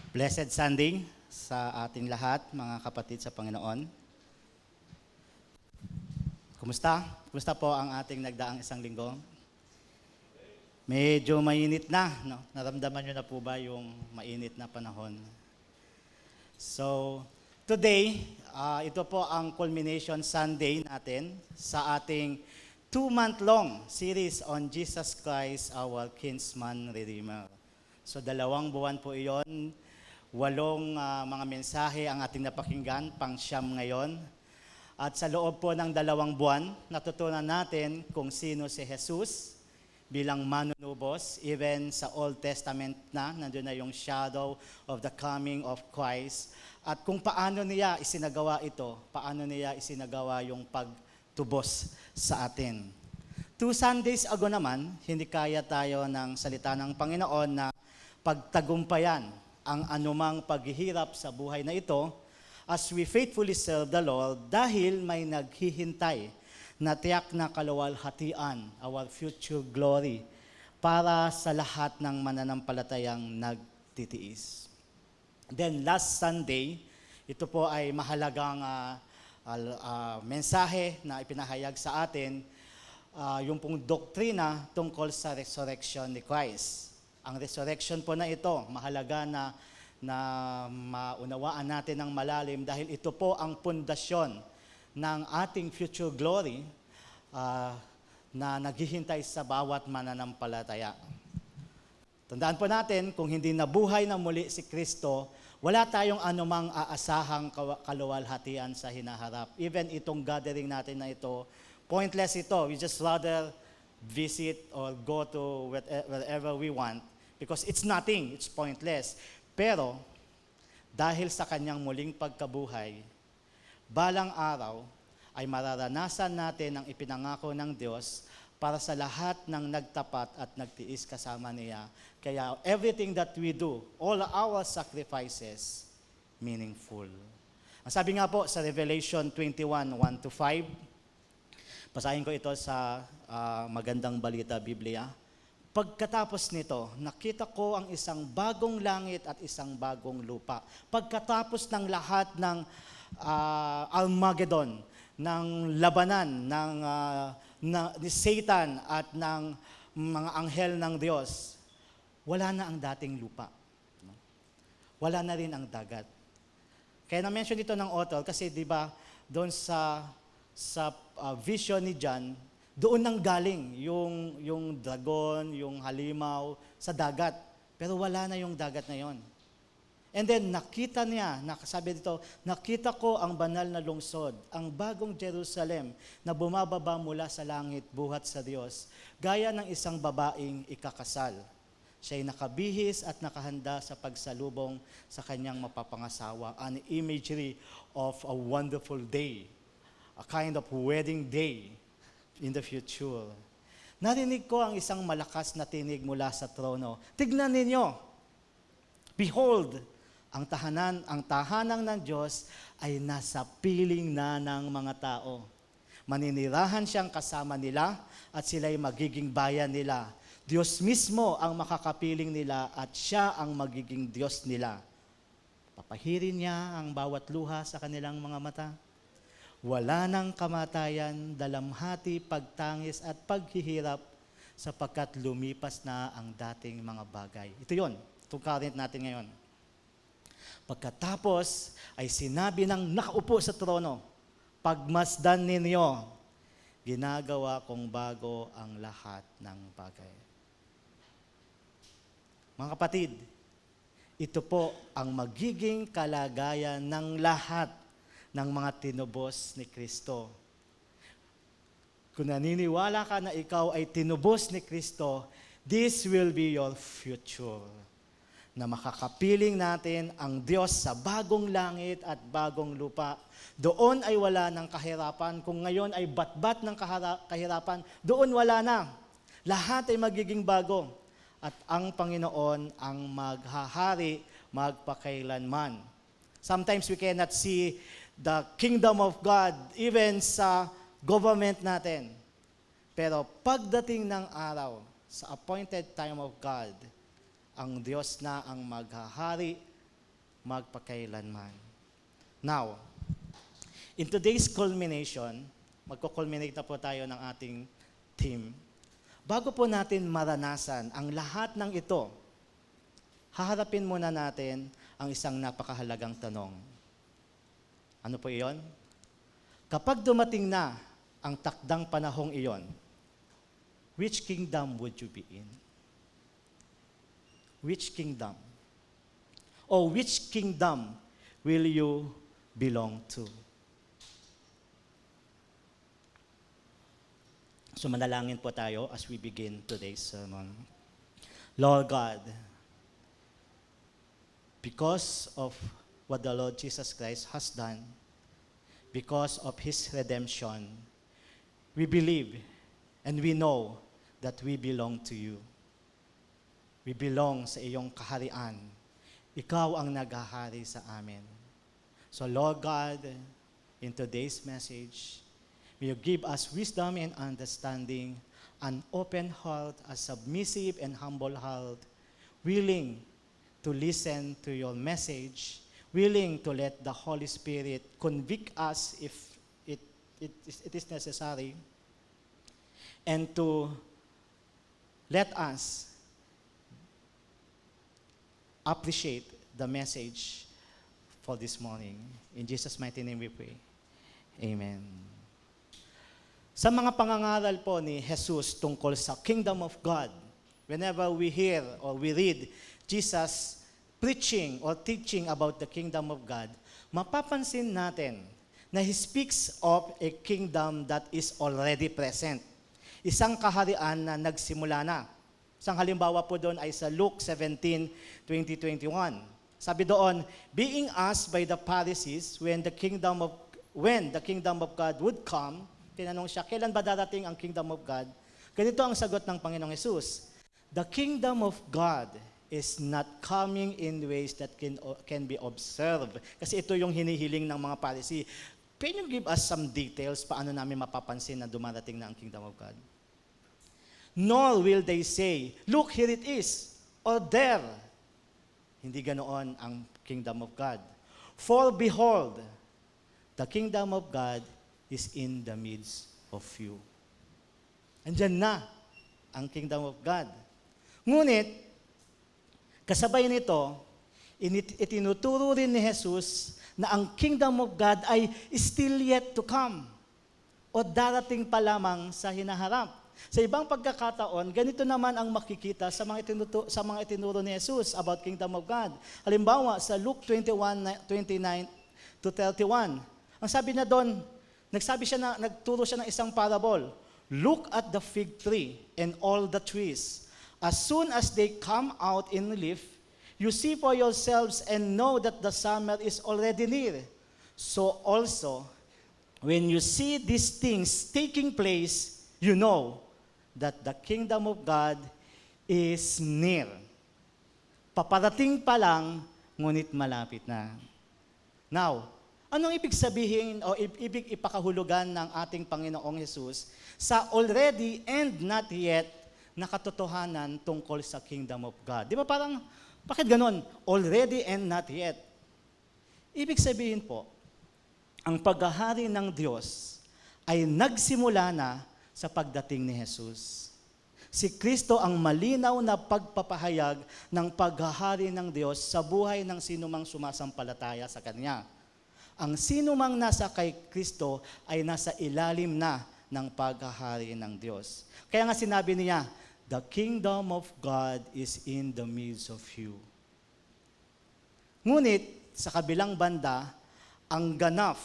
Blessed Sunday sa ating lahat, mga kapatid sa Panginoon. Kumusta? Kumusta po ang ating nagdaang isang linggo? Medyo mainit na, no? Naramdaman nyo na po ba yung mainit na panahon? So, today, ito po ang culmination Sunday natin sa ating 2-month-long series on Jesus Christ, our Kinsman Redeemer. So, 2 buwan po iyon. 8 mga mensahe ang ating napakinggan, pang-siyam ngayon. At sa loob po ng 2 buwan, natutunan natin kung sino si Jesus bilang manunubos. Even sa Old Testament nandun na yung shadow of the coming of Christ. At kung paano niya isinagawa ito, paano niya isinagawa yung pagtubos sa atin. 2 Sundays ago naman, hindi kaya tayo ng salita ng Panginoon na pagtagumpayan ang anumang paghihirap sa buhay na ito as we faithfully serve the Lord dahil may naghihintay na tiyak na kaluwalhatian, our future glory, para sa lahat ng mananampalatayang nagtitiis. Then last Sunday, ito po ay mahalagang mensahe na ipinahayag sa atin, yung pong doktrina tungkol sa resurrection ni Christ. Ang resurrection po na ito, mahalaga na maunawaan natin ng malalim dahil ito po ang pundasyon ng ating future glory na naghihintay sa bawat mananampalataya. Tandaan po natin, kung hindi nabuhay na muli si Kristo, wala tayong anumang aasahang kaluwalhatian sa hinaharap. Even itong gathering natin na ito, pointless ito. We just rather visit or go to wherever we want. Because it's nothing, it's pointless. Pero, dahil sa kanyang muling pagkabuhay, balang araw ay mararanasan natin ang ipinangako ng Diyos para sa lahat ng nagtapat at nagtiis kasama niya. Kaya everything that we do, all our sacrifices, meaningful. Ang sabi nga po sa Revelation 21:1-5, basahin ko ito sa Magandang Balita Biblia. Pagkatapos nito, nakita ko ang isang bagong langit at isang bagong lupa. Pagkatapos ng lahat ng Armageddon, ng labanan ni Satan at ng mga anghel ng Diyos, wala na ang dating lupa. Wala na rin ang dagat. Kaya na-mention ito ng author kasi 'di ba doon sa vision ni John, doon nang galing yung dragon, yung halimaw sa dagat. Pero wala na yung dagat na yon. And then nakita niya, sabi dito, nakita ko ang banal na lungsod, ang bagong Jerusalem na bumababa mula sa langit buhat sa Diyos, gaya ng isang babaeng ikakasal. Siya'y nakabihis at nakahanda sa pagsalubong sa kanyang mapapangasawa, an imagery of a wonderful day, a kind of wedding day in the future. Narinig ko ang isang malakas na tinig mula sa trono. Tignan ninyo, behold, ang tahanan ng Diyos ay nasa piling na ng mga tao. Maninirahan siyang kasama nila at sila'y magiging bayan nila. Diyos mismo ang makakapiling nila at siya ang magiging Diyos nila. Papahirin niya ang bawat luha sa kanilang mga mata. Wala nang kamatayan, dalamhati, pagtangis at paghihirap sapagkat lumipas na ang dating mga bagay. Ito yun, itong current natin ngayon. Pagkatapos ay sinabi ng nakaupo sa trono, pagmasdan ninyo, ginagawa kong bago ang lahat ng bagay. Mga kapatid, ito po ang magiging kalagayan ng lahat ng mga tinubos ni Kristo. Kung naniniwala ka na ikaw ay tinubos ni Kristo, this will be your future. Na makakapiling natin ang Diyos sa bagong langit at bagong lupa. Doon ay wala ng kahirapan. Kung ngayon ay batbat ng kahirapan, doon wala na. Lahat ay magiging bago. At ang Panginoon ang maghahari magpakailanman. Sometimes we cannot see the kingdom of God, even sa government natin. Pero pagdating ng araw, sa appointed time of God, ang Diyos na ang maghahari magpakailanman. Now, in today's culmination, magko-culminate na po tayo ng ating team. Bago po natin maranasan ang lahat ng ito, haharapin muna natin ang isang napakahalagang tanong. Ano po iyon? Kapag dumating na ang takdang panahong iyon, which kingdom would you be in? Which kingdom? Or which kingdom will you belong to? So manalangin po tayo as we begin today's sermon. Lord God, because of what the Lord Jesus Christ has done, because of His redemption, we believe and we know that we belong to you. We belong sa iyong kaharian. Ikaw ang naghahari sa amin. So Lord God, in today's message, may you give us wisdom and understanding, an open heart, a submissive and humble heart, willing to listen to your message, willing to let the Holy Spirit convict us if it is necessary, and to let us appreciate the message for this morning. In Jesus' mighty name we pray. Amen. Sa mga pangangaral po ni Jesus tungkol sa Kingdom of God, whenever we hear or we read Jesus preaching or teaching about the Kingdom of God, mapapansin natin na He speaks of a kingdom that is already present. Isang kaharian na nagsimula na. Isang halimbawa po doon ay sa Luke 17:20-21. Sabi doon, being asked by the Pharisees when the kingdom of God would come, tinanong siya, kailan ba darating ang kingdom of God? Ganito ang sagot ng Panginoong Hesus, the kingdom of God is not coming in ways that can be observed. Kasi ito yung hinihiling ng mga Pharisee. Can you give us some details paano namin mapapansin na dumarating na ang kingdom of God? Nor will they say, look, here it is, or there. Hindi ganoon ang kingdom of God. For behold, the kingdom of God is in the midst of you. Andyan na ang kingdom of God. Ngunit, kasabay nito, itinuturo rin ni Jesus na ang kingdom of God ay still yet to come o darating pa lamang sa hinaharap. Sa ibang pagkakataon, ganito naman ang makikita sa mga itinuro ni Jesus about kingdom of God. Halimbawa, sa Luke 21:29-31, ang sabi na doon, nagturo siya ng isang parable. Look at the fig tree and all the trees. As soon as they come out in leaf, you see for yourselves and know that the summer is already near. So also, when you see these things taking place, you know that the kingdom of God is near. Paparating pa lang, ngunit malapit na. Now, anong ibig sabihin o ibig ipakahulugan ng ating Panginoong Hesus sa already and not yet na katotohanan tungkol sa kingdom of God? Di ba parang, bakit ganon? Already and not yet. Ibig sabihin po, ang paghahari ng Diyos ay nagsimula na sa pagdating ni Jesus. Si Kristo ang malinaw na pagpapahayag ng paghahari ng Diyos sa buhay ng sinumang sumasampalataya sa Kanya. Ang sinumang nasa kay Kristo ay nasa ilalim na ng paghahari ng Diyos. Kaya nga sinabi niya, the kingdom of God is in the midst of you. Ngunit, sa kabilang banda, ang ganap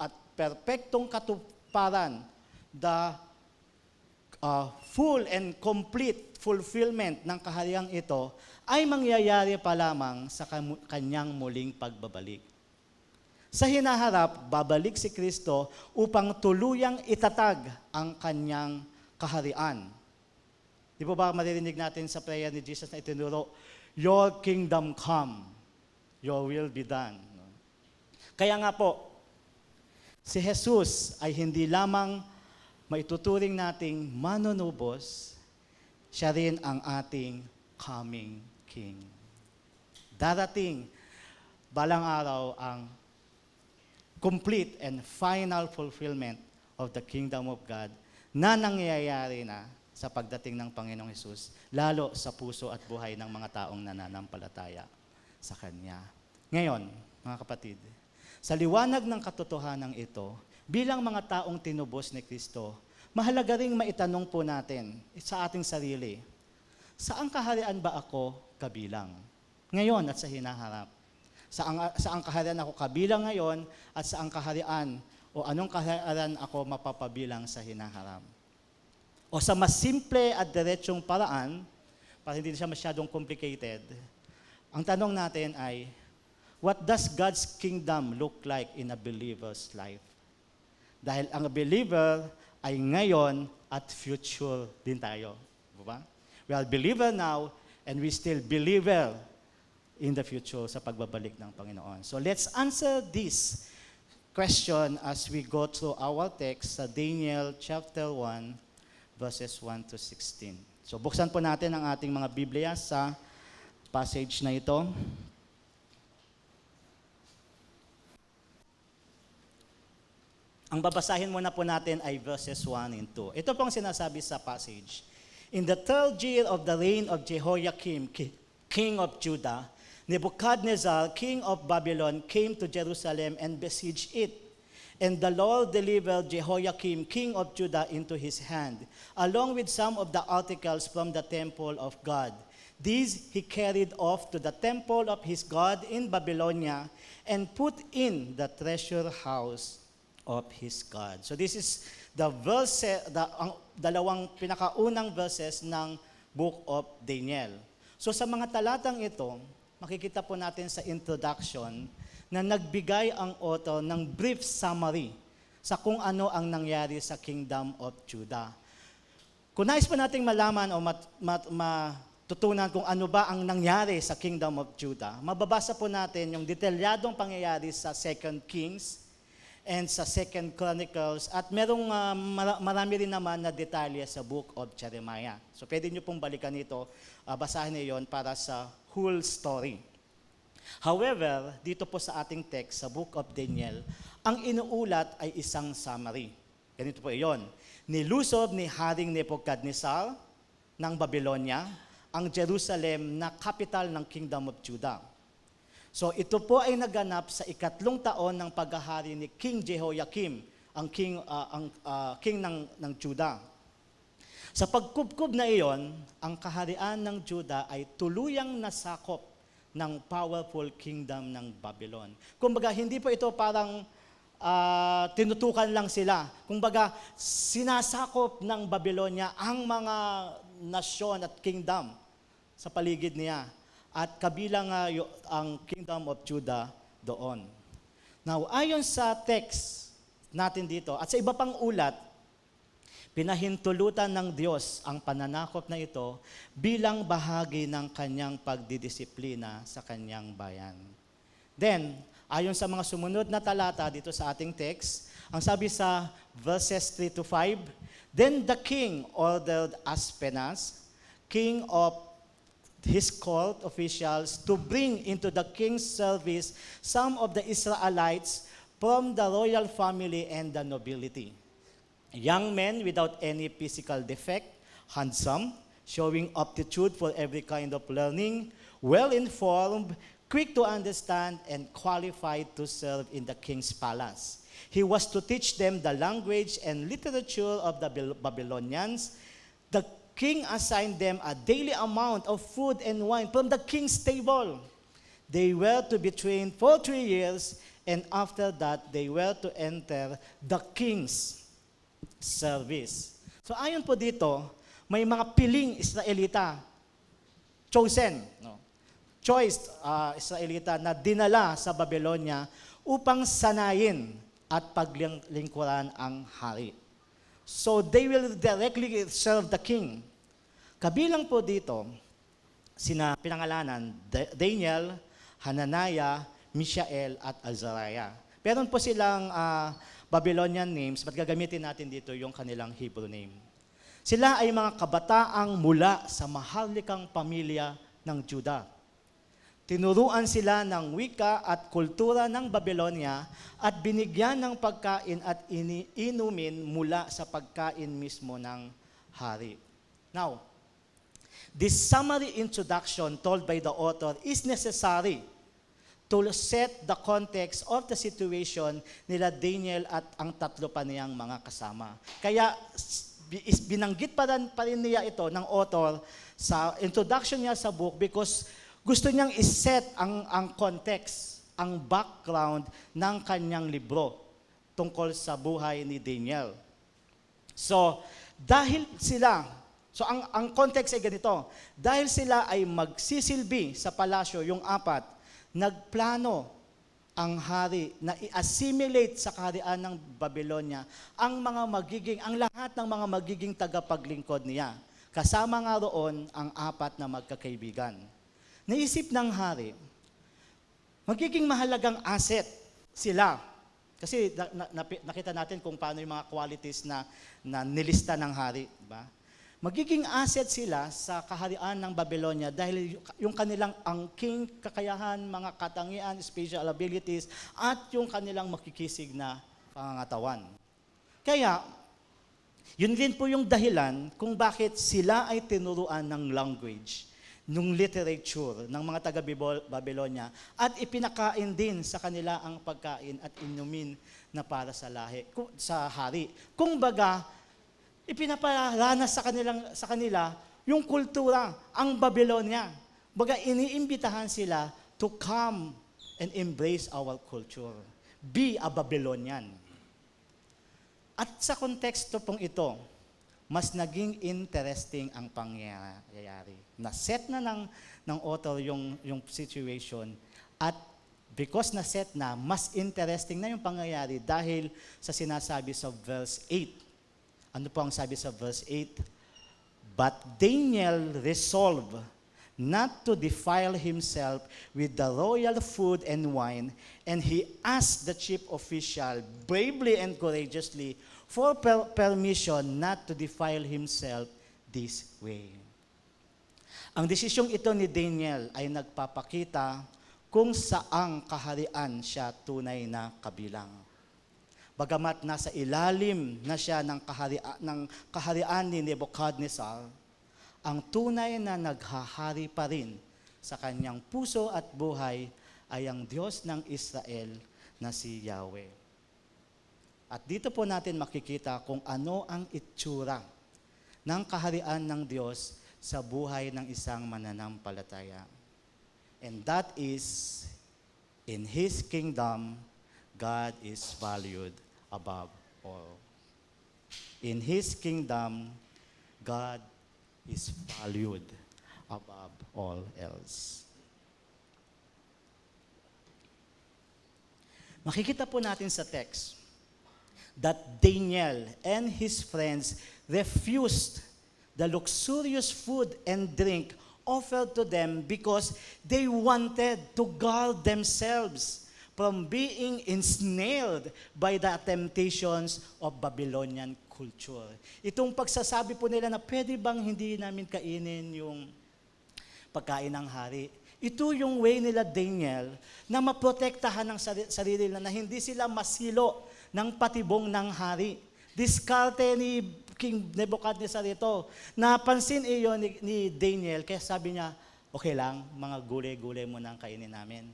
at perpektong katuparan, the full and complete fulfillment ng kahariang ito ay mangyayari pa lamang sa kanyang muling pagbabalik. Sa hinaharap, babalik si Kristo upang tuluyang itatag ang kanyang kaharian. Di po ba maririnig natin sa prayer ni Jesus na itinuro, your kingdom come, your will be done. Kaya nga po, si Jesus ay hindi lamang maituturing nating manunubos, siya rin ang ating coming King. Darating balang araw ang complete and final fulfillment of the kingdom of God na nangyayari na sa pagdating ng Panginoong Hesus, lalo sa puso at buhay ng mga taong nananampalataya sa Kanya. Ngayon, mga kapatid, sa liwanag ng katotohanan ito, bilang mga taong tinubos ni Kristo, mahalaga ring maitanong po natin sa ating sarili, saan kaharian ba ako kabilang? Ngayon at sa hinaharap. Saan kaharian ako kabilang ngayon at saan kaharian o anong kaharian ako mapapabilang sa hinaharap? O sa mas simple at diretsong paraan, para hindi siya masyadong complicated, ang tanong natin ay, what does God's kingdom look like in a believer's life? Dahil ang believer ay ngayon at future din tayo. Diba? We are believer now and we still believer in the future sa pagbabalik ng Panginoon. So let's answer this question as we go through our text sa Daniel chapter 1, verses 1 to 16. So buksan po natin ang ating mga Biblia sa passage na ito. Ang babasahin muna po natin ay verses 1 and 2. Ito pong sinasabi sa passage. In the third year of the reign of Jehoiakim, king of Judah, Nebuchadnezzar, king of Babylon, came to Jerusalem and besieged it. And the Lord delivered Jehoiakim, king of Judah, into his hand, along with some of the articles from the temple of God. These he carried off to the temple of his God in Babylonia and put in the treasure house of his God. So this is the verse, ang dalawang pinakaunang verses ng Book of Daniel. So sa mga talatang ito, makikita po natin sa introduction na nagbigay ang author ng brief summary sa kung ano ang nangyari sa Kingdom of Judah. Kung nais po nating malaman o matutunan kung ano ba ang nangyari sa Kingdom of Judah, mababasa po natin yung detalyadong pangyayari sa 2 Kings and sa 2 Chronicles at merong marami rin naman na detalye sa Book of Jeremiah. So pwede nyo pong balikan ito, basahin niyo yon para sa whole story. However, dito po sa ating text, sa Book of Daniel, ang inuulat ay isang summary. Ganito po iyon. Nilusob ni Haring Nebuchadnezzar ng Babylonia ang Jerusalem na capital ng Kingdom of Judah. So ito po ay naganap sa 3 taon ng paghahari ni King Jehoiakim, ang king ng Judah. Sa pagkubkob na iyon, ang kaharian ng Judah ay tuluyang nasakop ng powerful kingdom ng Babylon. Kumbaga, hindi po ito parang tinutukan lang sila. Kumbaga, sinasakop ng Babylonia ang mga nasyon at kingdom sa paligid niya. At kabilang ang Kingdom of Judah doon. Now, ayon sa text natin dito, at sa iba pang ulat, pinahintulutan ng Diyos ang pananakop na ito bilang bahagi ng kanyang pagdidisiplina sa kanyang bayan. Then, ayon sa mga sumunod na talata dito sa ating text, ang sabi sa verses 3 to 5, Then the king ordered Aspenaz, king of his court officials, to bring into the king's service some of the Israelites from the royal family and the nobility. Young men without any physical defect, handsome, showing aptitude for every kind of learning, well-informed, quick to understand, and qualified to serve in the king's palace. He was to teach them the language and literature of the Babylonians. The king assigned them a daily amount of food and wine from the king's table. They were to be trained for 3 years, and after that, they were to enter the king's service. So ayon po dito, may mga piling Israelita, chosen, choice Israelita na dinala sa Babylonia upang sanayin at paglingkuran ang hari. So they will directly serve the king. Kabilang po dito, pinangalanan Daniel, Hananiah, Mishael at Azariah. Meron po silang Babylonian names, but gagamitin natin dito yung kanilang Hebrew name. Sila ay mga kabataang mula sa maharlikang pamilya ng Judah. Tinuruan sila ng wika at kultura ng Babylonia at binigyan ng pagkain at inumin mula sa pagkain mismo ng hari. Now, this summary introduction told by the author is necessary to set the context of the situation nila Daniel at ang tatlo pa niyang mga kasama. Kaya binanggit pa rin niya ito ng author sa introduction niya sa book because gusto niyang iset ang context, ang background ng kanyang libro tungkol sa buhay ni Daniel. So, ang context ay ganito, dahil sila ay magsisilbi sa palasyo, yung apat, nagplano ang hari na i-assimilate sa kaharian ng Babylonia ang lahat ng mga magiging tagapaglingkod niya. Kasama nga roon ang apat na magkakaibigan. Naisip ng hari, magiging mahalagang asset sila. Kasi nakita natin kung paano yung mga qualities na nilista ng hari. Diba? Magiging asset sila sa kaharian ng Babylonia dahil yung kanilang angking kakayahan, mga katangian, special abilities, at yung kanilang makikisig na pangangatawan. Kaya, yun din po yung dahilan kung bakit sila ay tinuruan ng language, ng literature ng mga taga-Babylonia at ipinakain din sa kanila ang pagkain at inumin na para sa hari. Kung baga, ipinaparanas sa kanila yung kultura, ang Babylonia. Baga, iniimbitahan sila to come and embrace our culture. Be a Babylonian. At sa konteksto pong ito, mas naging interesting ang pangyayari. Na-set na ng author yung situation at because na-set na, mas interesting na yung pangyayari dahil sa sinasabi sa verse 8. Ano po ang sabi sa verse 8? But Daniel resolved not to defile himself with the royal food and wine, and he asked the chief official bravely and courageously for permission not to defile himself this way. Ang desisyong ito ni Daniel ay nagpapakita kung saang kaharian siya tunay na kabilang. Bagamat nasa ilalim na siya ng kaharian ni Nebuchadnezzar, ang tunay na naghahari pa rin sa kanyang puso at buhay ay ang Diyos ng Israel na si Yahweh. At dito po natin makikita kung ano ang itsura ng kaharian ng Diyos sa buhay ng isang mananampalataya. And that is, in His kingdom, God is valued above all. In His kingdom, God is valued above all else. Makikita po natin sa text that Daniel and his friends refused the luxurious food and drink offered to them because they wanted to guard themselves from being ensnared by the temptations of Babylonian culture. Itong pagsasabi po nila na pwede bang hindi namin kainin yung pagkain ng hari. Ito yung way nila Daniel na maprotektahan ng sarili nila na hindi sila masilo ng patibong ng hari. Diskarte ni King Nebuchadnezzar ito. Napansin iyon ni Daniel, kaya sabi niya, okay lang, mga gulay-gulay mo nang kainin namin.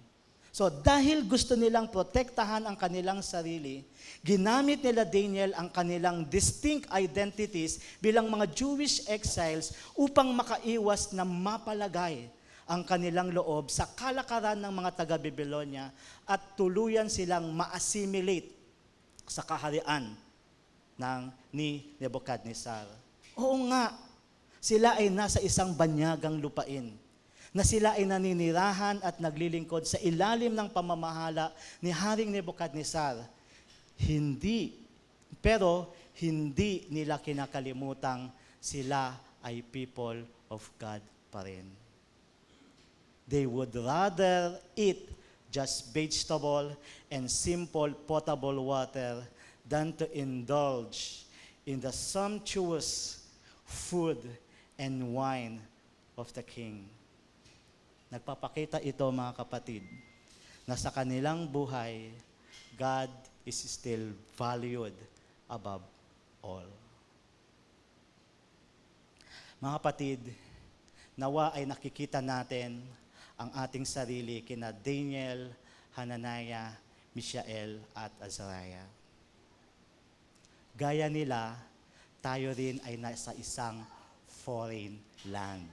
So dahil gusto nilang protektahan ang kanilang sarili, ginamit nila Daniel ang kanilang distinct identities bilang mga Jewish exiles upang makaiwas na mapalagay ang kanilang loob sa kalakaran ng mga taga-Babylonia at tuluyan silang ma-assimilate sa kaharian ni Nebuchadnezzar. Oo nga, sila ay nasa isang banyagang lupain, na sila ay naninirahan at naglilingkod sa ilalim ng pamamahala ni Haring Nebuchadnezzar. Pero hindi nila kinakalimutang sila ay people of God pa rin. They would rather eat just vegetable and simple potable water than to indulge in the sumptuous food and wine of the king. Nagpapakita ito, mga kapatid, na sa kanilang buhay, God is still valued above all. Mga kapatid, nawa ay nakikita natin ang ating sarili kina Daniel, Hananiah, Mishael at Azariah. Gaya nila, tayo rin ay nasa isang foreign land.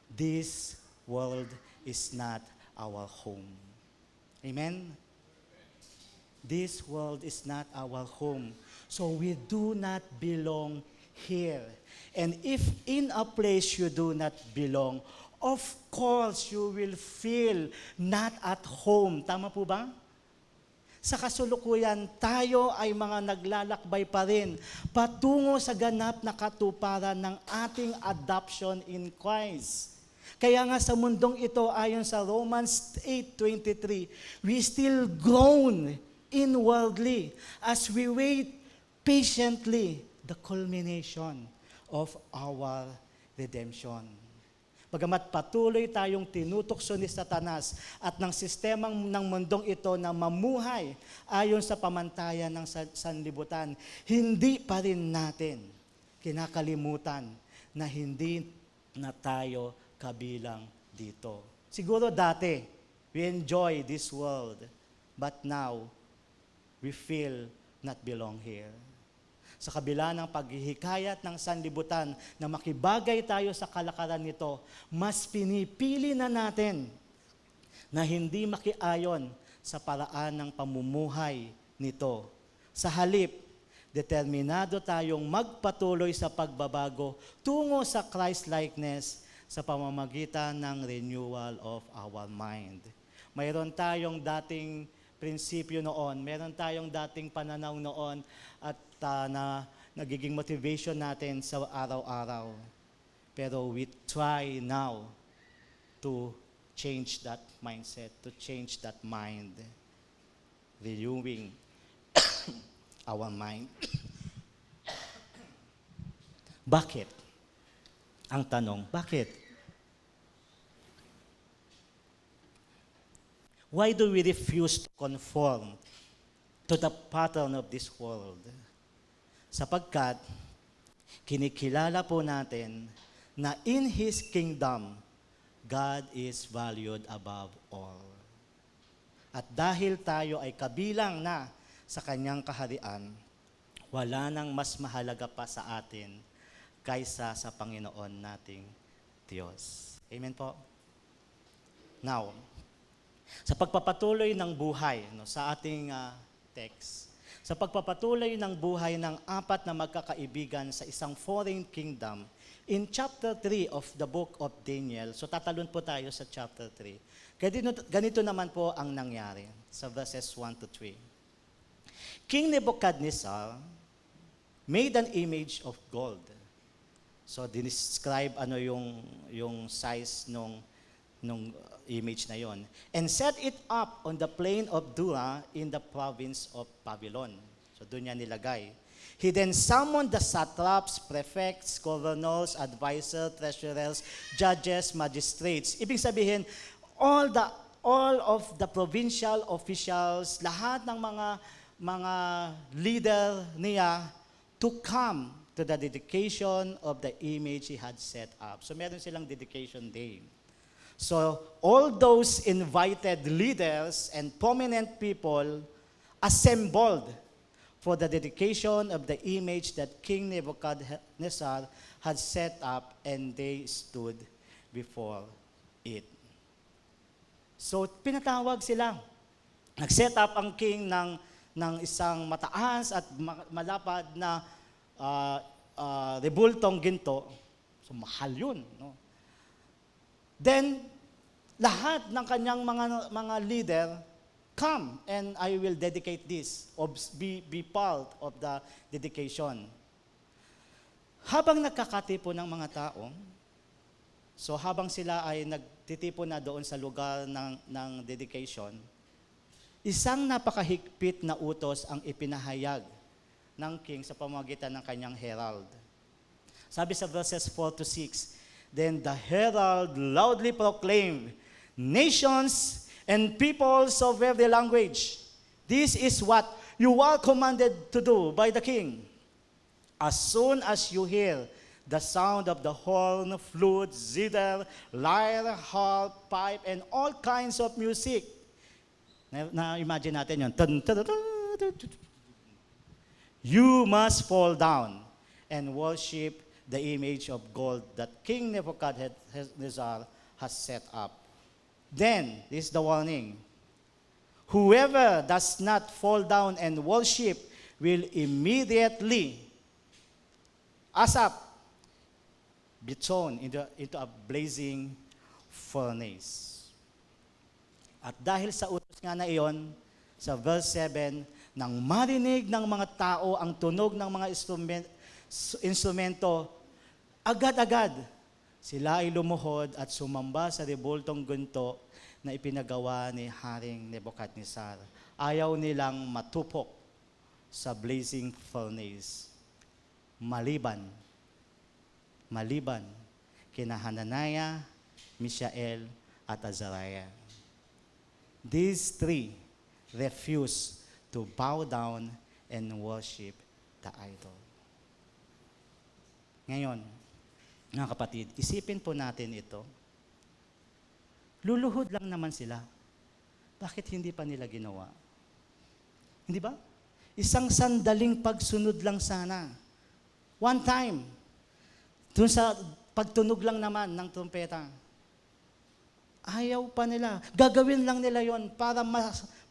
This world is not our home. Amen? This world is not our home. So we do not belong here. And if in a place you do not belong, of course you will feel not at home. Tama po ba? Sa kasulukuyan, tayo ay mga naglalakbay pa rin patungo sa ganap na katuparan ng ating adoption in Christ. Kaya nga sa mundong ito, ayon sa Romans 8:23, we still groan inwardly as we wait patiently the culmination of our redemption. Bagamat patuloy tayong tinutokso ni Satanas at ng sistemang ng mundong ito na mamuhay ayon sa pamantayan ng sanlibutan, hindi pa rin natin kinakalimutan na hindi na tayo kabilang dito. Siguro dati, we enjoy this world, but now, we feel not belong here. Sa kabila ng paghihikayat ng sanlibutan na makibagay tayo sa kalakaran nito, mas pinipili na natin na hindi makiayon sa paraan ng pamumuhay nito. Sa halip, determinado tayong magpatuloy sa pagbabago tungo sa Christ-likeness sa pamamagitan ng renewal of our mind. Mayroon tayong dating prinsipyo noon, meron tayong dating pananaw noon at na nagiging motivation natin sa araw-araw. Pero we try now to change that mindset, to change that mind, renewing our mind. Bakit? Ang tanong, bakit? Why do we refuse to conform to the pattern of this world? Sapagkat kinikilala po natin na in His kingdom, God is valued above all. At dahil tayo ay kabilang na sa Kanyang kaharian, wala nang mas mahalaga pa sa atin kaysa sa Panginoon nating Diyos. Amen po? Now, sa pagpapatuloy ng buhay, sa ating text, sa pagpapatuloy ng buhay ng apat na magkakaibigan sa isang foreign kingdom, in chapter 3 of the book of Daniel, so tatalon po tayo sa chapter 3. Ganito naman po ang nangyari sa verses 1 to 3. King Nebuchadnezzar made an image of gold. So, dinescribe yung size nung image na yon, and set it up on the plain of Dura in the province of Babylon. So doon niya nilagay. He then summoned the satraps, prefects, governors, advisors, treasurers, judges, magistrates. Ibig sabihin, all of the provincial officials, lahat ng mga leader niya to come to the dedication of the image he had set up. So meron silang dedication day. So, all those invited leaders and prominent people assembled for the dedication of the image that King Nebuchadnezzar had set up, and they stood before it. So, pinatawag sila. Nag-set up ang king ng isang mataas at malapad na rebultong ginto. So, mahal yun, no? Then, lahat ng kanyang mga leader, come and I will dedicate this, be part of the dedication. Habang nagkakatipon ng mga tao, so habang sila ay nagtitipon na doon sa lugar ng dedication, isang napakahigpit na utos ang ipinahayag ng king sa pamamagitan ng kanyang herald. Sabi sa verses 4 to 6, Then the herald loudly proclaimed, nations and peoples of every language, this is what you are commanded to do by the king. As soon as you hear the sound of the horn, flute, zither, lyre, harp, pipe, and all kinds of music. Na-imagine natin yun. You must fall down and worship the image of gold that King Nebuchadnezzar has set up. Then, this is the warning. Whoever does not fall down and worship will immediately, ASAP, be thrown into a blazing furnace. At dahil sa utos nga na iyon, sa verse 7, nang marinig ng mga tao ang tunog ng mga instrumento, agad-agad sila ay lumuhod at sumamba sa rebultong gunto na ipinagawa ni Haring Nebuchadnezzar. Ayaw nilang matupok sa blazing furnace. Maliban kina Hananiah, Mishael, at Azariah. These three refused to bow down and worship the idol. Ngayon, mga kapatid, isipin po natin ito. Luluhod lang naman sila. Bakit hindi pa nila ginawa? Hindi ba? Isang sandaling pagsunod lang sana. One time. Doon sa pagtunog lang naman ng trumpeta. Ayaw pa nila. Gagawin lang nila yon para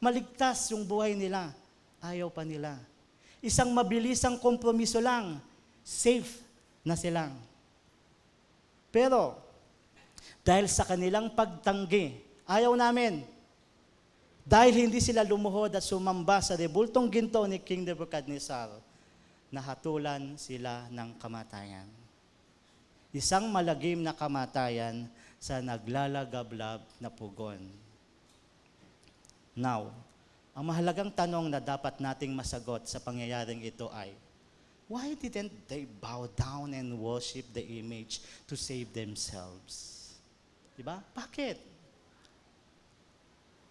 maligtas yung buhay nila. Ayaw pa nila. Isang mabilisang kompromiso lang. Safe na sila. Pero, dahil sa kanilang pagtanggi, ayaw namin. Dahil hindi sila lumuhod at sumamba sa rebultong ginto ni King Nebuchadnezzar, nahatulan sila ng kamatayan. Isang malagim na kamatayan sa naglalagablab na pugon. Now, ang mahalagang tanong na dapat nating masagot sa pangyayaring ito ay, why didn't they bow down and worship the image to save themselves? Diba? Bakit?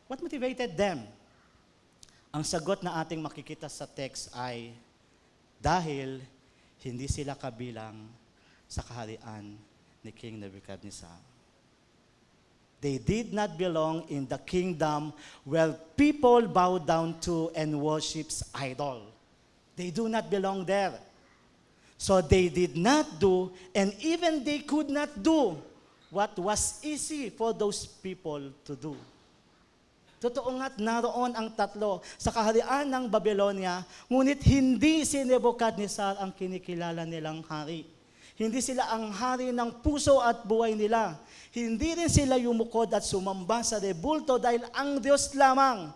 What motivated them? Ang sagot na ating makikita sa text ay, dahil hindi sila kabilang sa kaharian ni King Nebuchadnezzar. They did not belong in the kingdom where people bow down to and worships idol. They do not belong there. So they did not do, and even they could not do, what was easy for those people to do. Totoo nga't naroon ang tatlo sa kaharian ng Babylonia, ngunit hindi si Nebuchadnezzar ang kinikilala nilang hari. Hindi sila ang hari ng puso at buhay nila. Hindi rin sila yumukod at sumamba sa rebulto dahil ang Diyos lamang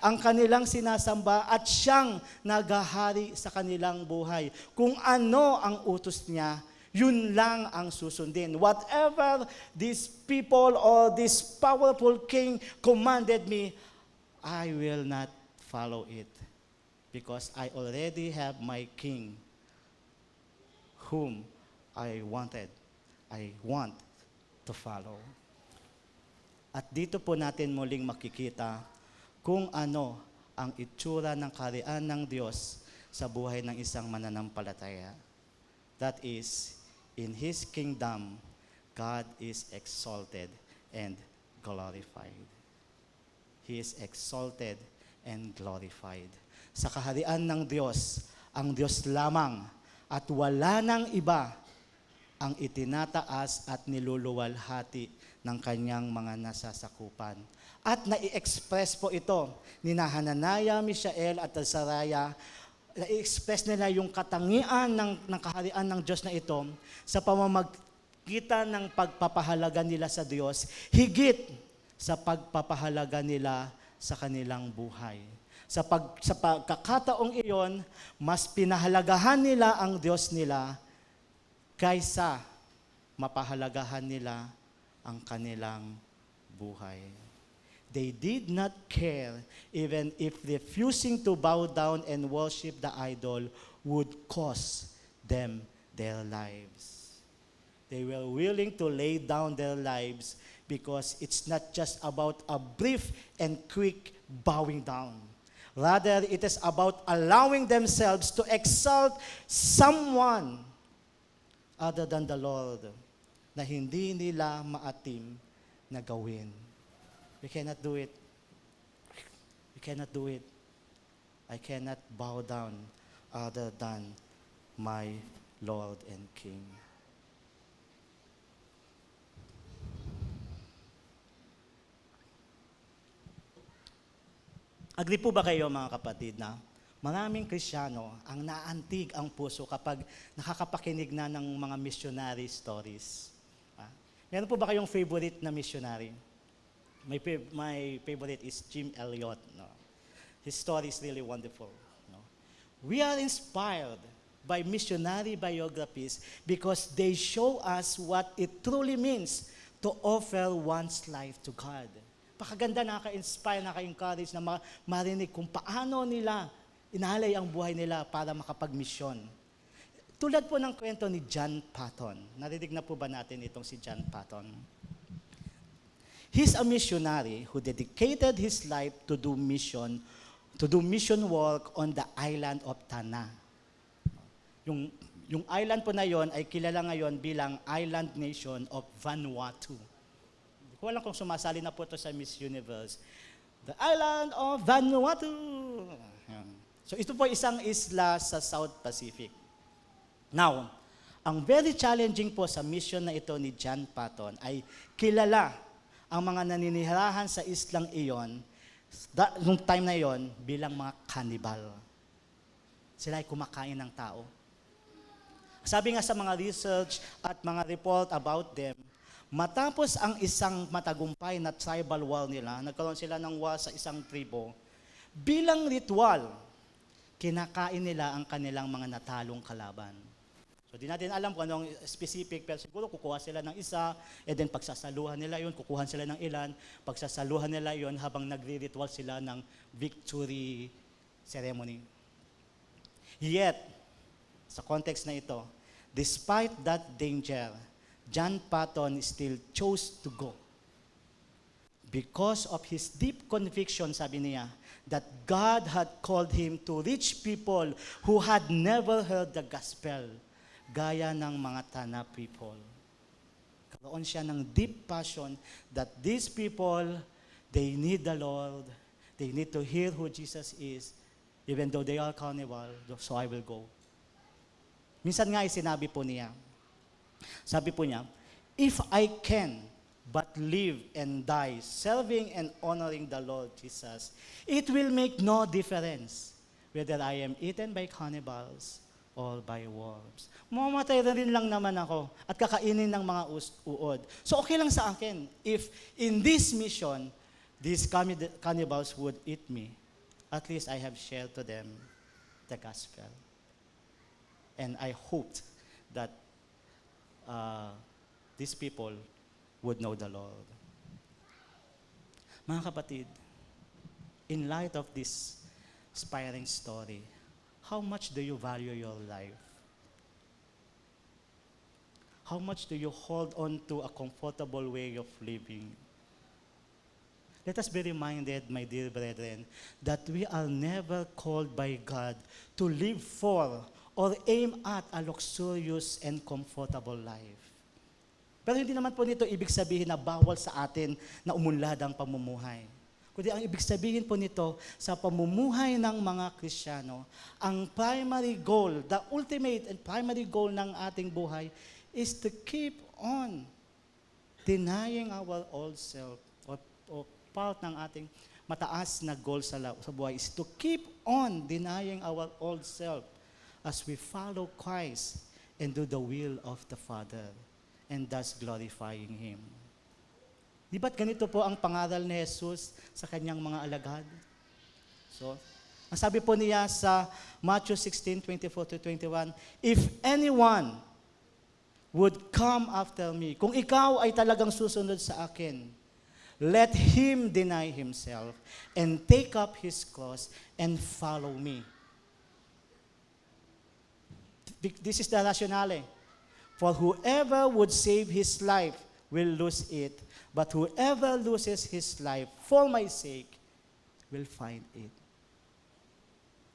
ang kanilang sinasamba at siyang naghahari sa kanilang buhay. Kung ano ang utos niya, yun lang ang susundin. Whatever these people or this powerful king commanded me, I will not follow it. Because I already have my king whom I want to follow. At dito po natin muling makikita kung ano ang itsura ng kaharian ng Diyos sa buhay ng isang mananampalataya. That is, in His kingdom, God is exalted and glorified. He is exalted and glorified. Sa kaharian ng Diyos, ang Diyos lamang at wala nang iba ang itinataas at niluluwalhati ng kanyang mga nasasakupan. At nai-express po ito ni Hananiah, Mishael at Azariah. Na-express nila yung katangian ng kaharian ng Diyos na ito sa pamamagitan ng pagpapahalaga nila sa Diyos, higit sa pagpapahalaga nila sa kanilang buhay. Sa pagkakataong iyon, mas pinahalagahan nila ang Diyos nila kaysa mapahalagahan nila ang kanilang buhay. They did not care even if refusing to bow down and worship the idol would cost them their lives. They were willing to lay down their lives because it's not just about a brief and quick bowing down. Rather, it is about allowing themselves to exalt someone other than the Lord na hindi nila maatim na gawin. We cannot do it. We cannot do it. I cannot bow down other than my Lord and King. Agree po ba kayo mga kapatid na maraming Kristiyano ang naantig ang puso kapag nakakapakinig na ng mga missionary stories? Meron po ba kayong favorite na missionary? My favorite is Jim Elliot. No? His story is really wonderful. No? We are inspired by missionary biographies because they show us what it truly means to offer one's life to God. Pakaganda, nakaka-inspire, nakaka-encourage na marinig kung paano nila inalay ang buhay nila para makapag-misyon. Tulad po ng kwento ni John Patton. Narinig na po ba natin itong si John Patton? He's a missionary who dedicated his life to do mission work on the island of Tanna. Yung island po na yon ay kilala ngayon bilang Island Nation of Vanuatu. Walang kung sumasali na po ito sa Miss Universe. The Island of Vanuatu. So ito po isang isla sa South Pacific. Now, ang very challenging po sa mission na ito ni John Patton ay kilala ang mga naninirahan sa islang iyon, nung time na iyon, bilang mga cannibal. Sila ay kumakain ng tao. Sabi nga sa mga research at mga report about them, matapos ang isang matagumpay na tribal war nila, nagkaroon sila ng war sa isang tribo, bilang ritual, kinakain nila ang kanilang mga natalong kalaban. So di natin alam kung anong specific, pero siguro kukuha sila ng isa, and then pagsasaluhan nila yon, kukuhan sila ng ilan, pagsasaluhan nila yon habang nagri-ritual sila ng victory ceremony. Yet, sa context na ito, despite that danger, John Patton still chose to go. Because of his deep conviction, sabi niya, that God had called him to reach people who had never heard the gospel, gaya ng mga Tanna people. Karoon siya ng deep passion that these people, they need the Lord, they need to hear who Jesus is, even though they are cannibal, so I will go. Minsan nga sinabi po niya, sabi po niya, if I can but live and die serving and honoring the Lord Jesus, it will make no difference whether I am eaten by cannibals or by worms. Mamamatay na rin lang naman ako at kakainin ng mga uod. So okay lang sa akin if in this mission, these cannibals would eat me. At least I have shared to them the gospel. And I hoped that these people would know the Lord. Mga kapatid, in light of this inspiring story, how much do you value your life? How much do you hold on to a comfortable way of living? Let us be reminded, my dear brethren, that we are never called by God to live for or aim at a luxurious and comfortable life. Pero hindi naman po nito ibig sabihin na bawal sa atin na umunlad ang pamumuhay. Kundi ang ibig sabihin po nito, sa pamumuhay ng mga Kristiyano, ang primary goal, the ultimate and primary goal ng ating buhay is to keep on denying our old self, o part ng ating mataas na goal sa buhay is to keep on denying our old self as we follow Christ and do the will of the Father, and thus glorifying Him. Di ba't ganito po ang pangaral ni Jesus sa kanyang mga alagad? So, ang sabi po niya sa Matthew 16:24-21, if anyone would come after me, kung ikaw ay talagang susunod sa akin, let him deny himself and take up his cross and follow me. This is the rationale. For whoever would save his life will lose it, but whoever loses his life for my sake will find it.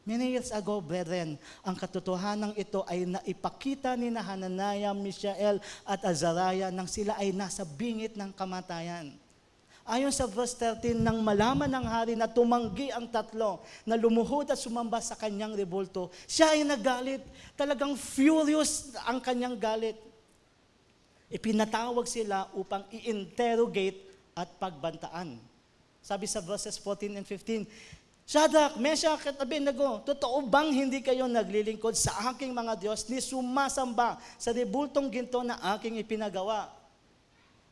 Many years ago, brethren, ang katotohanan ito ay naipakita ni Hananiah, Mishael at Azariah nang sila ay nasa bingit ng kamatayan. Ayon sa verse 13, nang malaman ng hari na tumanggi ang tatlo, na lumuhod at sumamba sa kanyang rebulto, siya ay nagalit. Talagang furious ang kanyang galit. Ipinatawag sila upang i-interrogate at pagbantaan. Sabi sa verses 14 and 15, Shadrach, Meshach at Abednego, totoo bang hindi kayo naglilingkod sa aking mga Diyos ni sumasamba sa rebultong ginto na aking ipinagawa?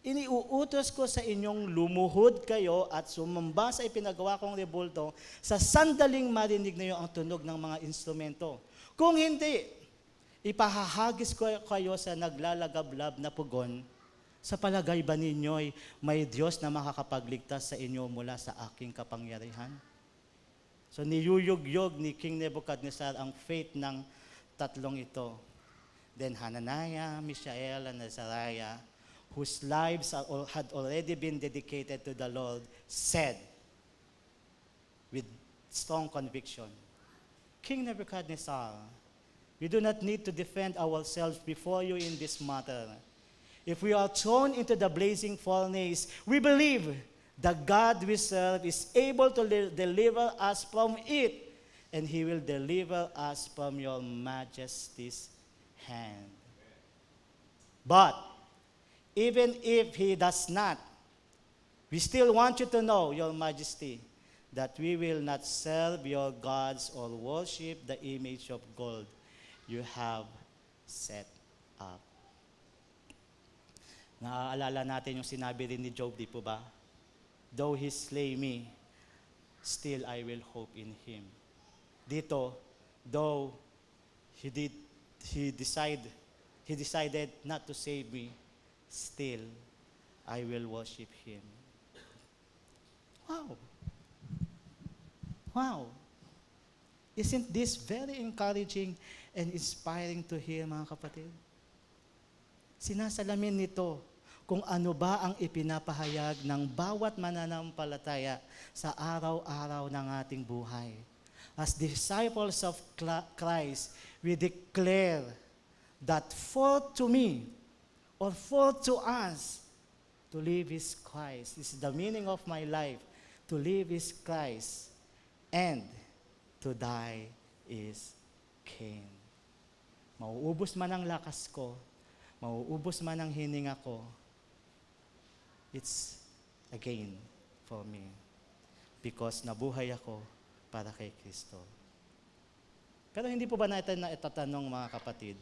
Iniuutos ko sa inyong lumuhod kayo at sumamba sa ipinagawa kong rebulto sa sandaling marinig niyo ang tunog ng mga instrumento. Kung hindi, ipahahagis ko kayo sa naglalagablab na pugon. Sa palagay ba ninyo'y may Diyos na makakapagligtas sa inyo mula sa aking kapangyarihan? So niyuyugyog ni King Nebuchadnezzar ang faith ng tatlong ito. Then Hananiah, Mishael, and Azariah, whose lives had already been dedicated to the Lord, said with strong conviction, King Nebuchadnezzar, we do not need to defend ourselves before you in this matter. If we are thrown into the blazing furnace, we believe the God we serve is able to deliver us from it, and He will deliver us from your majesty's hand. But even if He does not, we still want you to know, Your Majesty, that we will not serve your gods or worship the image of gold you have set up. Naaalala natin yung sinabi rin ni Job, di po ba? Though he slay me, still I will hope in him. Dito, though he decided not to save me, still I will worship him. Wow. Wow. Isn't this very encouraging and inspiring to hear, mga kapatid? Sinasalamin nito kung ano ba ang ipinapahayag ng bawat mananampalataya sa araw-araw ng ating buhay. As disciples of Christ, we declare that for to me, or for to us, to live is Christ. This is the meaning of my life. To live is Christ, and to die is gain. Mauubos man ang lakas ko, mauubos man ang hininga ko, it's a gain for me. Because nabuhay ako para kay Kristo. Pero hindi po ba natin na itatanong, mga kapatid,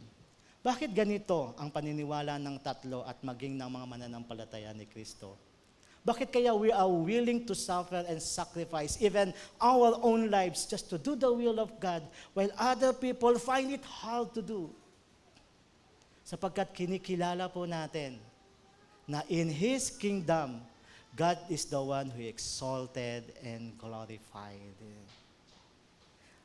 bakit ganito ang paniniwala ng tatlo at maging ng mga mananampalataya ni Kristo? Bakit kaya we are willing to suffer and sacrifice even our own lives just to do the will of God while other people find it hard to do? Sapagkat kinikilala po natin na in His kingdom, God is the one who exalted and glorified.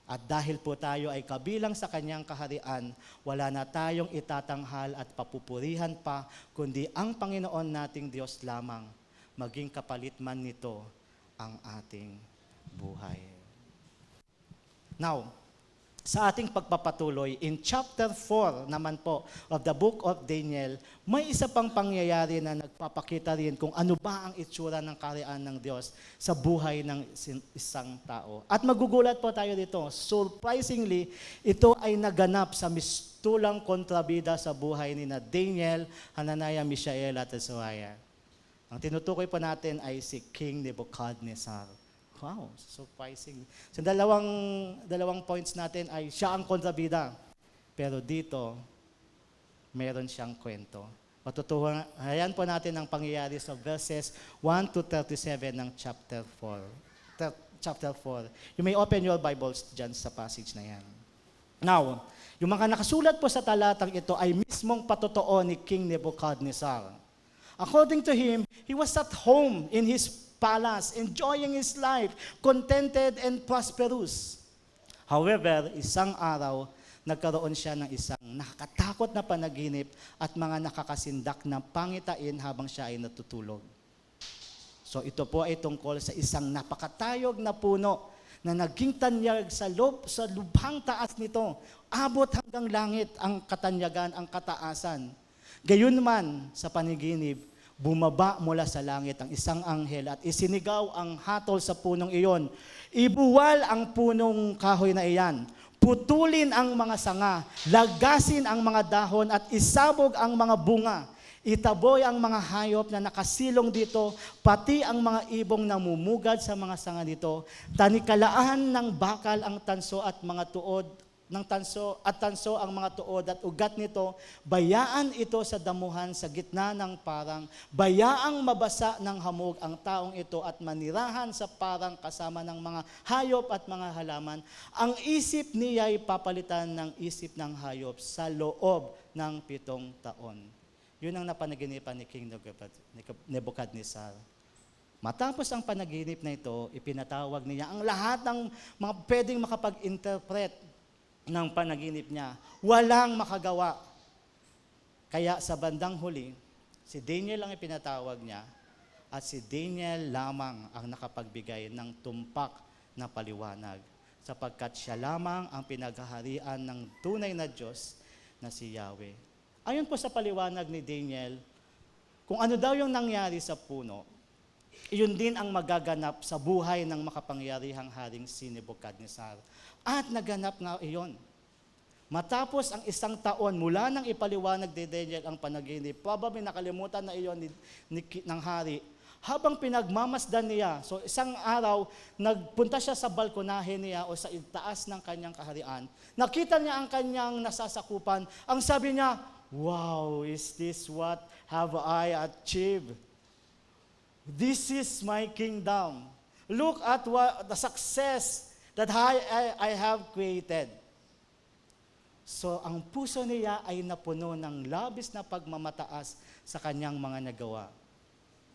At dahil po tayo ay kabilang sa Kanyang kaharian, wala na tayong itatanghal at papupurihan pa, kundi ang Panginoon nating Diyos lamang, maging kapalit man nito ang ating buhay. Now, sa ating pagpapatuloy, in chapter 4 naman po of the book of Daniel, may isa pang pangyayari na nagpapakita rin kung ano ba ang itsura ng kaharian ng Diyos sa buhay ng isang tao. At magugulat po tayo dito. Surprisingly, ito ay naganap sa mistulang kontrabida sa buhay ni Daniel, Hananiah, Mishael at Azariah. Ang tinutukoy po natin ay si King Nebuchadnezzar. Wow, surprising. So dalawang points natin ay siya ang kontrabida. Pero dito, meron siyang kwento. Patutuhayan po natin ang pangyayari sa verses 1 to 37 ng chapter 4. Chapter 4. You may open your Bibles dyan sa passage na yan. Now, yung mga nakasulat po sa talatang ito ay mismong patotoo ni King Nebuchadnezzar. According to him, he was at home in his palace, enjoying his life, contented and prosperous. However, isang araw, nagkaroon siya ng isang nakakatakot na panaginip at mga nakakasindak na pangitain habang siya ay natutulog. So ito po ay tungkol sa isang napakatayog na puno na naging tanyag sa lubhang taas nito. Abot hanggang langit ang katanyagan, ang kataasan. Gayunman sa panaginip, bumaba mula sa langit ang isang anghel at isinigaw ang hatol sa punong iyon. Ibuwal ang punong kahoy na iyan. Putulin ang mga sanga, lagasin ang mga dahon at isabog ang mga bunga. Itaboy ang mga hayop na nakasilong dito, pati ang mga ibong namumugad sa mga sanga dito. Tanikalaan ng bakal ang tanso at mga tuod ng tanso ang mga tuod at ugat nito. Bayaan ito sa damuhan sa gitna ng parang. Bayaang mabasa ng hamog ang taong ito at manirahan sa parang kasama ng mga hayop at mga halaman. Ang isip niya ay papalitan ng isip ng hayop sa loob ng 7 taon. Yun ang napanaginipan ni King Nebuchadnezzar. Matapos ang panaginip na ito, ipinatawag niya ang lahat ng mga pwedeng makapag-interpret ng panaginip niya. Walang makagawa. Kaya sa bandang huli, si Daniel ang ipinatawag niya at si Daniel lamang ang nakapagbigay ng tumpak na paliwanag sapagkat siya lamang ang pinaghaharian ng tunay na Diyos na si Yahweh. Ayon po sa paliwanag ni Daniel, kung ano daw yung nangyari sa puno, iyon din ang magaganap sa buhay ng makapangyarihang haring si Nebuchadnezzar. At naganap nga iyon. Matapos ang 1 taon mula nang ipaliwanag ni Daniel ang panaginip, probably nakalimutan na iyon ng hari. Habang pinagmamasdan niya, so isang araw, nagpunta siya sa balkonahe niya o sa itaas ng kanyang kaharian. Nakita niya ang kanyang nasasakupan. Ang sabi niya, "Wow, is this what have I achieved? This is my kingdom. Look at what the success that I have created." So, ang puso niya ay napuno ng labis na pagmamataas sa kanyang mga nagawa.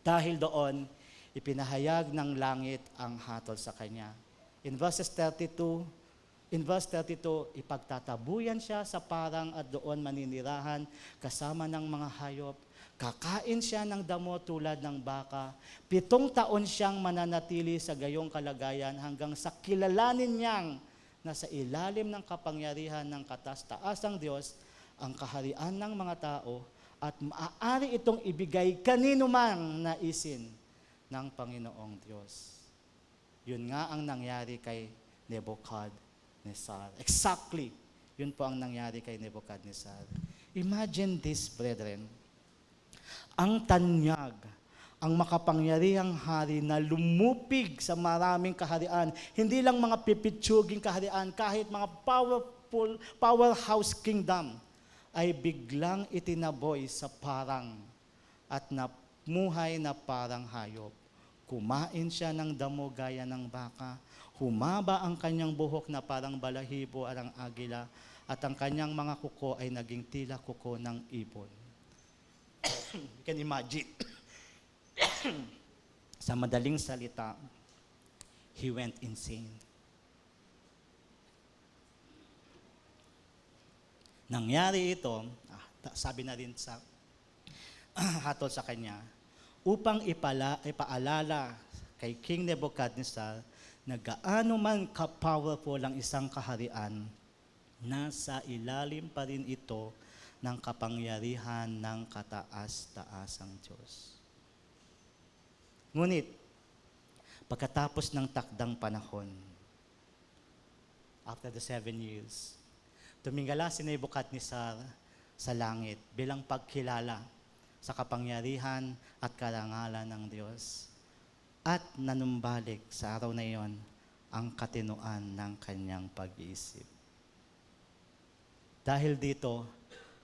Dahil doon, ipinahayag ng langit ang hatol sa kanya. In verse 32, ipagtatabuyan siya sa parang at doon maninirahan kasama ng mga hayop. Kakain siya ng damo tulad ng baka. 7 taon siyang mananatili sa gayong kalagayan hanggang sa kilalanin niyang na sa ilalim ng kapangyarihan ng kataas-taasang Diyos ang kaharian ng mga tao at maaari itong ibigay kanino mang naisin ng Panginoong Diyos. Yun nga ang nangyari kay Nebuchadnezzar. Exactly, yun po ang nangyari kay Nebuchadnezzar. Imagine this, brethren. Ang tanyag, ang makapangyarihang hari na lumupig sa maraming kaharian, hindi lang mga pipitsuging kaharian, kahit mga powerhouse kingdom, ay biglang itinaboy sa parang at namuhay na parang hayop. Kumain siya ng damo gaya ng baka, humaba ang kanyang buhok na parang balahibo at ang agila, at ang kanyang mga kuko ay naging tila kuko ng ibon. You can imagine. Sa madaling salita, he went insane. Nangyari ito, sabi na rin sa hatol sa kanya, upang ipaalala kay King Nebuchadnezzar na gaano man ka-powerful ang isang kaharian, nasa ilalim pa rin ito ng kapangyarihan ng kataas-taasang Diyos. Ngunit, pagkatapos ng takdang panahon, after the 7 years, tumingala si Nebuchadnezzar sa langit bilang pagkilala sa kapangyarihan at karangalan ng Diyos at nanumbalik sa araw na iyon ang katinoan ng kanyang pag-iisip. Dahil dito,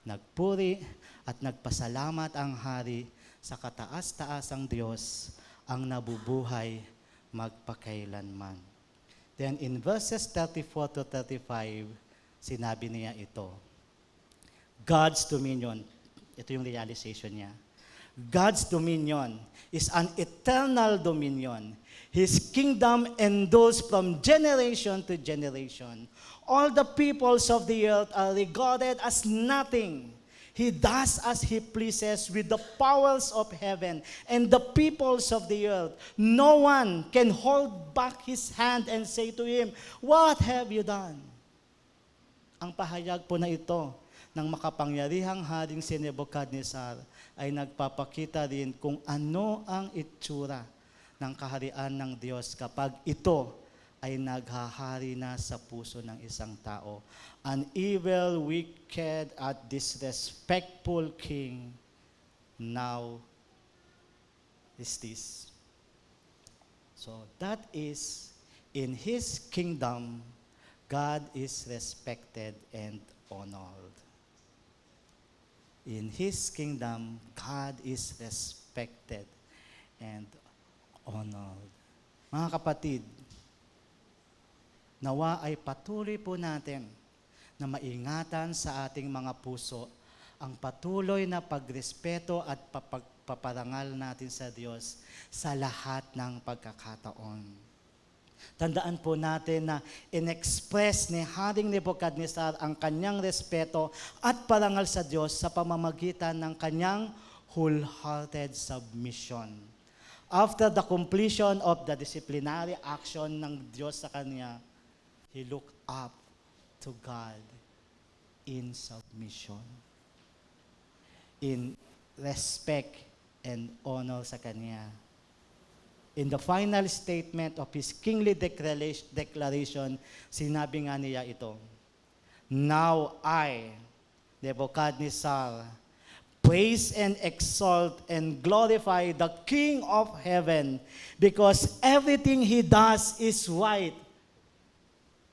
nagpuri at nagpasalamat ang hari sa kataas-taasang Diyos ang nabubuhay magpakailanman. Then in verses 34 to 35, sinabi niya ito, God's dominion, ito yung realization niya, God's dominion is an eternal dominion. His kingdom endures from generation to generation. All the peoples of the earth are regarded as nothing. He does as he pleases with the powers of heaven and the peoples of the earth. No one can hold back his hand and say to him, "What have you done?" Ang pahayag po na ito ng makapangyarihang haring si Nebuchadnezzar ay nagpapakita rin kung ano ang itsura ng kaharian ng Diyos kapag ito ay naghahari na sa puso ng isang tao. An evil, wicked, at disrespectful king now is this. So that is, in his kingdom, God is respected and honored. In his kingdom, God is respected and honored. Mga kapatid, nawa ay patuloy po natin na maingatan sa ating mga puso ang patuloy na pagrespeto at paparangal natin sa Diyos sa lahat ng pagkakataon. Tandaan po natin na in-express ni Haring Nebuchadnezzar ang kanyang respeto at parangal sa Diyos sa pamamagitan ng kanyang wholehearted submission. After the completion of the disciplinary action ng Diyos sa kanya, he looked up to God in submission, in respect and honor sa kanya. In the final statement of his kingly declaration, sinabi nga niya ito, "Now I, Nebuchadnezzar, praise and exalt and glorify the King of heaven because everything he does is right."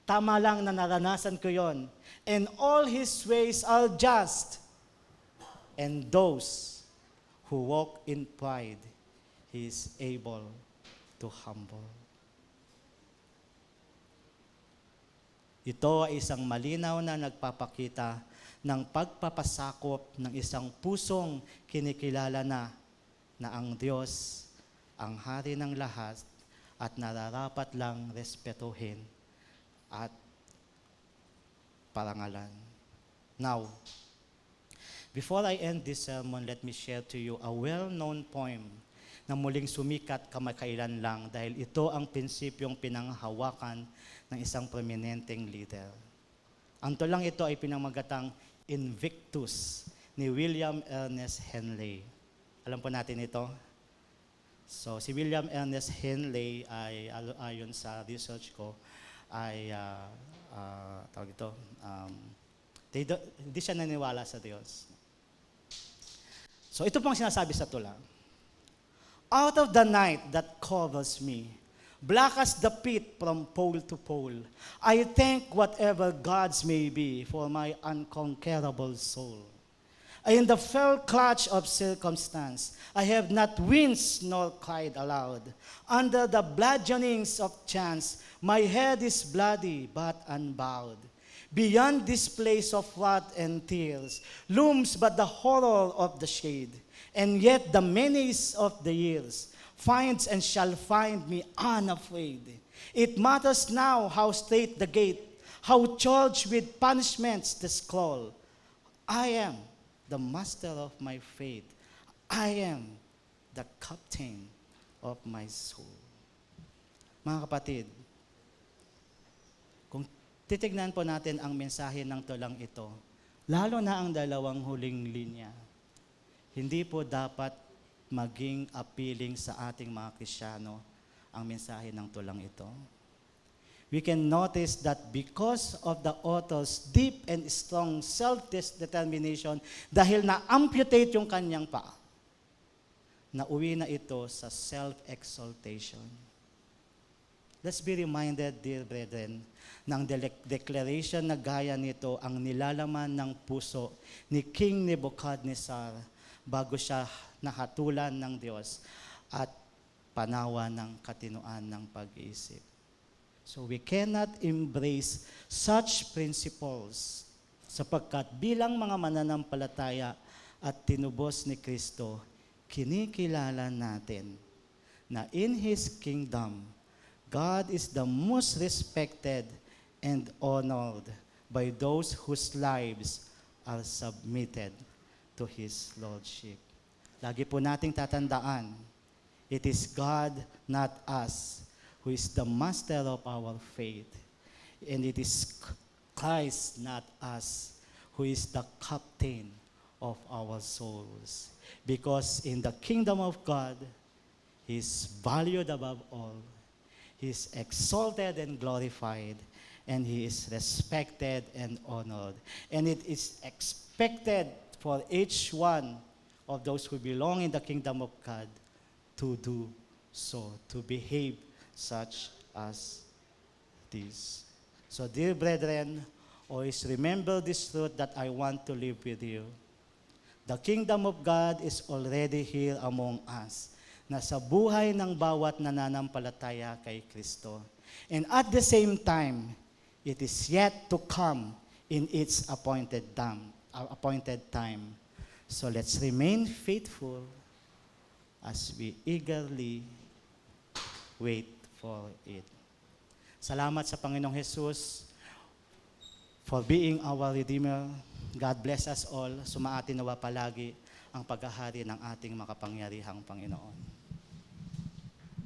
Tama lang na naranasan ko yon. "And all his ways are just. And those who walk in pride, he is able to humble." Ito ay isang malinaw na nagpapakita ng pagpapasakop ng isang pusong kinikilala na ang Diyos ang hari ng lahat at nararapat lang respetuhin at parangalan. Now, before I end this sermon, let me share to you a well-known poem na muling sumikat kamakailan lang dahil ito ang prinsipyong pinanghahawakan ng isang prominenteng leader. Ang tulang ito ay pinamagatang Invictus ni William Ernest Henley. Alam po natin ito? So, si William Ernest Henley ay, ayon sa research ko, ay, tawag ito, hindi siya naniwala sa Diyos. So, ito pong sinasabi sa tula. "Out of the night that covers me, black as the pit from pole to pole, I thank whatever gods may be for my unconquerable soul. In the fell clutch of circumstance, I have not winced nor cried aloud. Under the bludgeonings of chance, my head is bloody but unbowed. Beyond this place of wrath and tears, looms but the horror of the shade. And yet the menace of the years finds and shall find me unafraid. It matters now how straight the gate, how charged with punishments the scroll. I am the master of my fate. I am the captain of my soul." Mga kapatid, kung titignan po natin ang mensahe ng tulang ito, lalo na ang dalawang huling linya, hindi po dapat maging appealing sa ating mga Kristiyano ang mensahe ng tulang ito. We can notice that because of the author's deep and strong self-determination, dahil na-amputate yung kanyang paa, nauwi na ito sa self-exaltation. Let's be reminded, dear brethren, ng declaration na gaya nito ang nilalaman ng puso ni King Nebuchadnezzar bago siya nahatulan ng Diyos at panawa ng katinuan ng pag-iisip. So we cannot embrace such principles sapagkat bilang mga mananampalataya at tinubos ni Kristo, kinikilala natin na in His kingdom, God is the most respected and honored by those whose lives are submitted to His Lordship. Lagi po nating tatandaan, it is God, not us, who is the master of our faith. And it is Christ, not us, who is the captain of our souls. Because in the kingdom of God, He is valued above all. He is exalted and glorified, and He is respected and honored. And it is expected for each one of those who belong in the kingdom of God to do so, to behave such as this. So, dear brethren, always remember this truth that I want to live with you. The kingdom of God is already here among us. Nasa buhay ng bawat nananampalataya kay Kristo. And at the same time, it is yet to come in its appointed time. So let's remain faithful as we eagerly wait for it. Salamat sa Panginoong Jesus for being our Redeemer. God bless us all. Sumaatin nawa palagi ang paghahari ng ating makapangyarihang Panginoon.